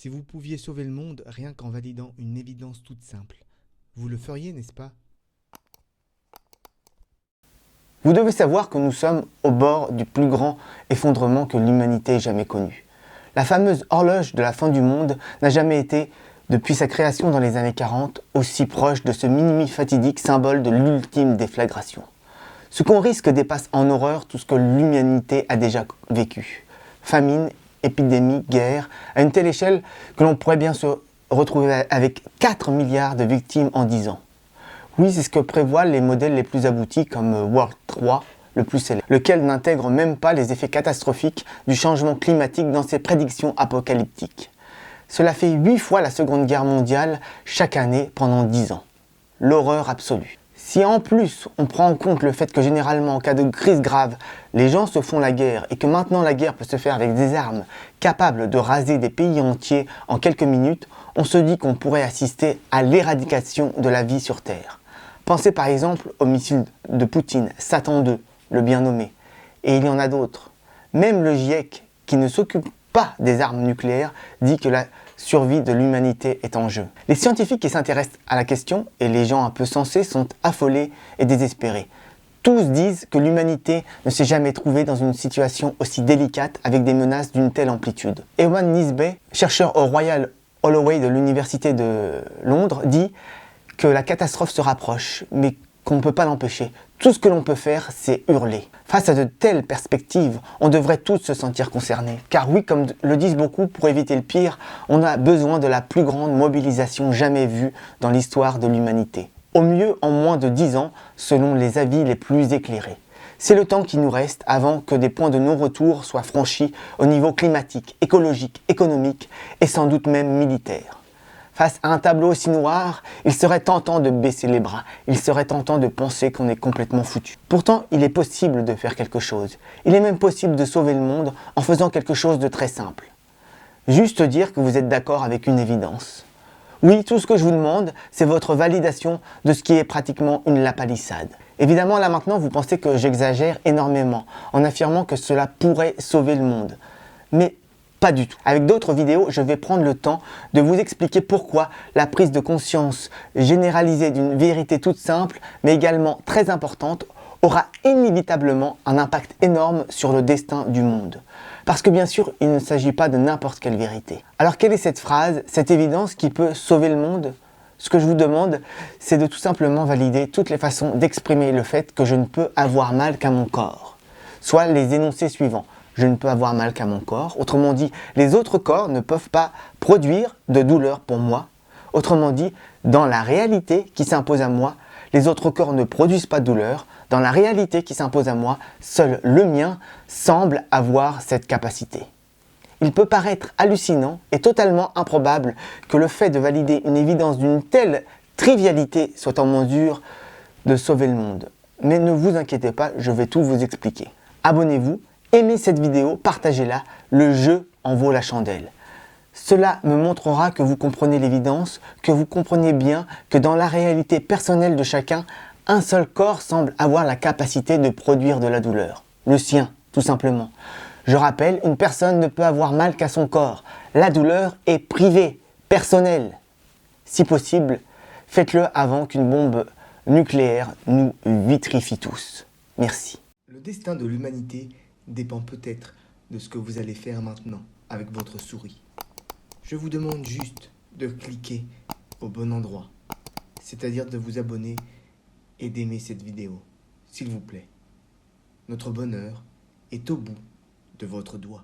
Si vous pouviez sauver le monde rien qu'en validant une évidence toute simple, vous le feriez, n'est-ce pas? Vous devez savoir que nous sommes au bord du plus grand effondrement que l'humanité ait jamais connu. La fameuse horloge de la fin du monde n'a jamais été, depuis sa création dans les années 40, aussi proche de ce minimi fatidique symbole de l'ultime déflagration. Ce qu'on risque dépasse en horreur tout ce que l'humanité a déjà vécu. Famine, épidémie, guerre, à une telle échelle que l'on pourrait bien se retrouver avec 4 milliards de victimes en 10 ans. Oui, c'est ce que prévoient les modèles les plus aboutis comme World 3, le plus célèbre, lequel n'intègre même pas les effets catastrophiques du changement climatique dans ses prédictions apocalyptiques. Cela fait 8 fois la Seconde Guerre mondiale chaque année pendant 10 ans. L'horreur absolue. Si en plus on prend en compte le fait que généralement en cas de crise grave, les gens se font la guerre et que maintenant la guerre peut se faire avec des armes capables de raser des pays entiers en quelques minutes, on se dit qu'on pourrait assister à l'éradication de la vie sur Terre. Pensez par exemple au missile de Poutine, Satan II, le bien nommé. Et il y en a d'autres. Même le GIEC, qui ne s'occupe pas des armes nucléaires, dit que la survie de l'humanité est en jeu. Les scientifiques qui s'intéressent à la question, et les gens un peu sensés, sont affolés et désespérés. Tous disent que l'humanité ne s'est jamais trouvée dans une situation aussi délicate avec des menaces d'une telle amplitude. Ewan Nisbet, chercheur au Royal Holloway de l'Université de Londres, dit que la catastrophe se rapproche, mais qu'on ne peut pas l'empêcher. Tout ce que l'on peut faire, c'est hurler. Face à de telles perspectives, on devrait tous se sentir concernés. Car oui, comme le disent beaucoup, pour éviter le pire, on a besoin de la plus grande mobilisation jamais vue dans l'histoire de l'humanité. Au mieux en moins de 10 ans, selon les avis les plus éclairés. C'est le temps qui nous reste avant que des points de non-retour soient franchis au niveau climatique, écologique, économique et sans doute même militaire. Face à un tableau aussi noir, il serait tentant de baisser les bras, il serait tentant de penser qu'on est complètement foutu. Pourtant, il est possible de faire quelque chose. Il est même possible de sauver le monde en faisant quelque chose de très simple. Juste dire que vous êtes d'accord avec une évidence. Oui, tout ce que je vous demande, c'est votre validation de ce qui est pratiquement une lapalissade. Évidemment, là maintenant, vous pensez que j'exagère énormément en affirmant que cela pourrait sauver le monde. Mais pas du tout. Avec d'autres vidéos, je vais prendre le temps de vous expliquer pourquoi la prise de conscience généralisée d'une vérité toute simple, mais également très importante, aura inévitablement un impact énorme sur le destin du monde. Parce que bien sûr, il ne s'agit pas de n'importe quelle vérité. Alors quelle est cette phrase, cette évidence qui peut sauver le monde ? Ce que je vous demande, c'est de tout simplement valider toutes les façons d'exprimer le fait que je ne peux avoir mal qu'à mon corps. Soit les énoncés suivants. Je ne peux avoir mal qu'à mon corps. Autrement dit, les autres corps ne peuvent pas produire de douleur pour moi. Autrement dit, dans la réalité qui s'impose à moi, les autres corps ne produisent pas de douleur. Dans la réalité qui s'impose à moi, seul le mien semble avoir cette capacité. Il peut paraître hallucinant et totalement improbable que le fait de valider une évidence d'une telle trivialité soit en mesure de sauver le monde. Mais ne vous inquiétez pas, je vais tout vous expliquer. Abonnez-vous. Aimez cette vidéo, partagez-la, le jeu en vaut la chandelle. Cela me montrera que vous comprenez l'évidence, que vous comprenez bien que dans la réalité personnelle de chacun, un seul corps semble avoir la capacité de produire de la douleur. Le sien, tout simplement. Je rappelle, une personne ne peut avoir mal qu'à son corps. La douleur est privée, personnelle. Si possible, faites-le avant qu'une bombe nucléaire nous vitrifie tous. Merci. Le destin de l'humanité dépend peut-être de ce que vous allez faire maintenant avec votre souris. Je vous demande juste de cliquer au bon endroit, c'est-à-dire de vous abonner et d'aimer cette vidéo, s'il vous plaît. Notre bonheur est au bout de votre doigt.